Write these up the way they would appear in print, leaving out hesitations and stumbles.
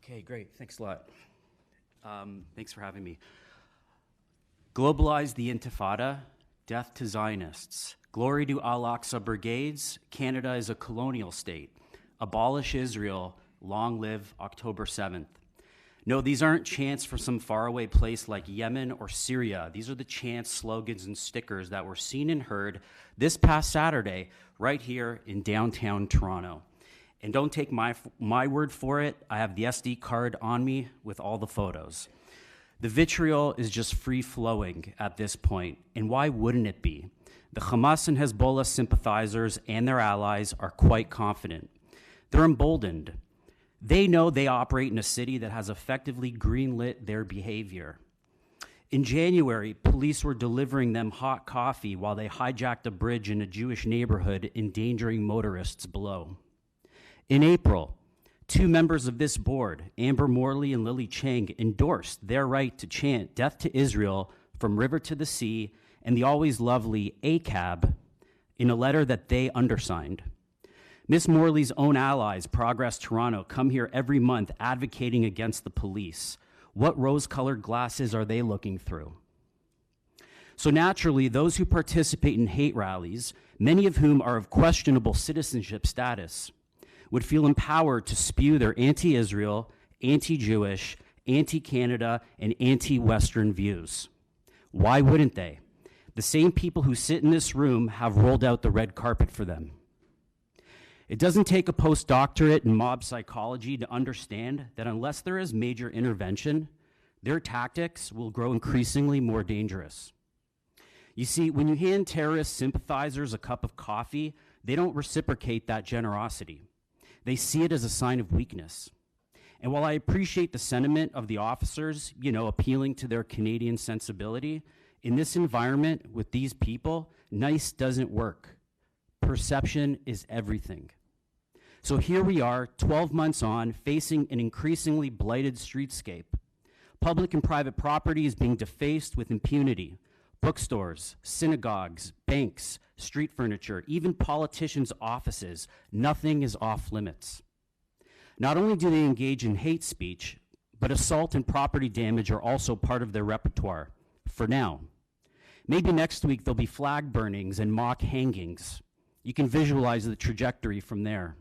Okay, great. Thanks a lot. Thanks for having me. Globalize the Intifada, death to Zionists. Glory to Al-Aqsa Brigades. Canada is a colonial state. Abolish Israel. Long live October 7th. No, these aren't chants from some faraway place like Yemen or Syria. These are the chants, slogans, and stickers that were seen and heard this past Saturday right here in downtown Toronto. And don't take my word for it. I have the SD card on me with all the photos. The vitriol is just free-flowing at this point, and why wouldn't it be? The Hamas and Hezbollah sympathizers and their allies are quite confident. They're emboldened. They know they operate in a city that has effectively greenlit their behavior. In January, police were delivering them hot coffee while they hijacked a bridge in a Jewish neighborhood, endangering motorists below. In April, two members of this board, Amber Morley and Lily Chang, endorsed their right to chant death to Israel from river to the sea and the always lovely ACAB in a letter that they undersigned. Ms. Morley's own allies, Progress Toronto, come here every month advocating against the police. What rose-colored glasses are they looking through? So naturally, those who participate in hate rallies, many of whom are of questionable citizenship status, would feel empowered to spew their anti-Israel, anti-Jewish, anti-Canada, and anti-Western views. Why wouldn't they? The same people who sit in this room have rolled out the red carpet for them. It doesn't take a postdoctorate in mob psychology to understand that unless there is major intervention, their tactics will grow increasingly more dangerous. You see, when you hand terrorist sympathizers a cup of coffee, they don't reciprocate that generosity. They see it as a sign of weakness. And while I appreciate the sentiment of the officers, appealing to their Canadian sensibility, in this environment with these people, nice doesn't work. Perception is everything. So here we are, 12 months on, facing an increasingly blighted streetscape. Public and private property is being defaced with impunity. Bookstores, synagogues, banks, street furniture, even politicians' offices, nothing is off limits. Not only do they engage in hate speech, but assault and property damage are also part of their repertoire, for now. Maybe next week there'll be flag burnings and mock hangings. You can visualize the trajectory from there.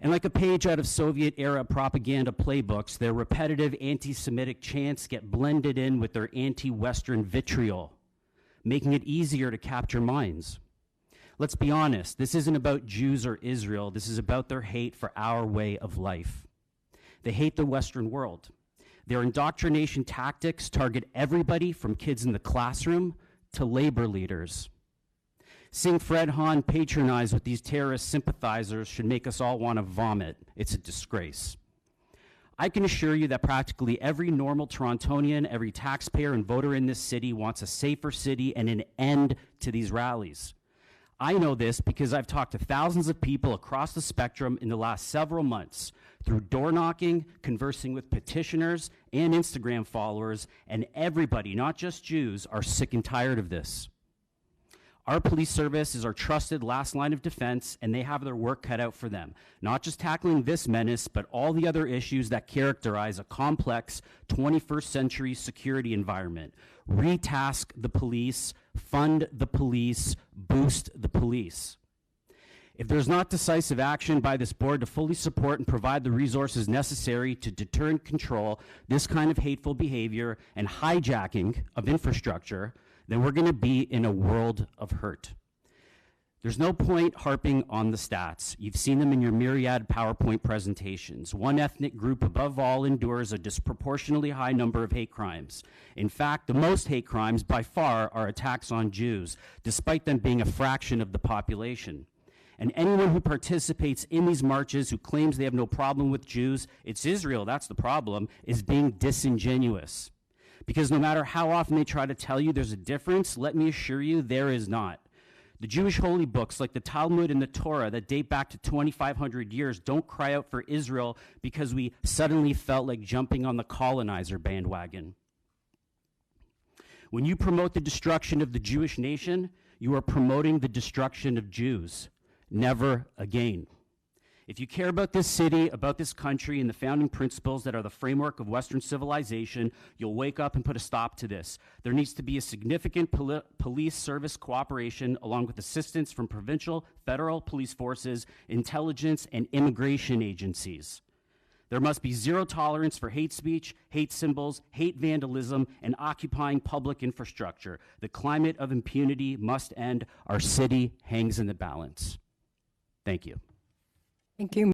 And like a page out of Soviet-era propaganda playbooks, their repetitive anti-Semitic chants get blended in with their anti-Western vitriol, making it easier to capture minds. Let's be honest, this isn't about Jews or Israel. This is about their hate for our way of life. They hate the Western world. Their indoctrination tactics target everybody from kids in the classroom to labor leaders. Seeing Fred Hahn patronize with these terrorist sympathizers should make us all want to vomit. It's a disgrace. I can assure you that practically every normal Torontonian, every taxpayer and voter in this city wants a safer city and an end to these rallies. I know this because I've talked to thousands of people across the spectrum in the last several months through door knocking, conversing with petitioners and Instagram followers, and everybody, not just Jews, are sick and tired of this. Our police service is our trusted last line of defense, and they have their work cut out for them. Not just tackling this menace, but all the other issues that characterize a complex 21st century security environment. Retask the police, fund the police, boost the police. If there's not decisive action by this board to fully support and provide the resources necessary to deter and control this kind of hateful behavior and hijacking of infrastructure, then we're going to be in a world of hurt. There's no point harping on the stats. You've seen them in your myriad PowerPoint presentations. One ethnic group above all endures a disproportionately high number of hate crimes. In fact, the most hate crimes by far are attacks on Jews, despite them being a fraction of the population. And anyone who participates in these marches who claims they have no problem with Jews, it's Israel, that's the problem, is being disingenuous. Because no matter how often they try to tell you there's a difference, let me assure you there is not. The Jewish holy books like the Talmud and the Torah that date back to 2,500 years don't cry out for Israel because we suddenly felt like jumping on the colonizer bandwagon. When you promote the destruction of the Jewish nation, you are promoting the destruction of Jews. Never again. If you care about this city, about this country, and the founding principles that are the framework of Western civilization, you'll wake up and put a stop to this. There needs to be a significant police service cooperation along with assistance from provincial, federal police forces, intelligence, and immigration agencies. There must be zero tolerance for hate speech, hate symbols, hate vandalism, and occupying public infrastructure. The climate of impunity must end. Our city hangs in the balance. Thank you. Thank you.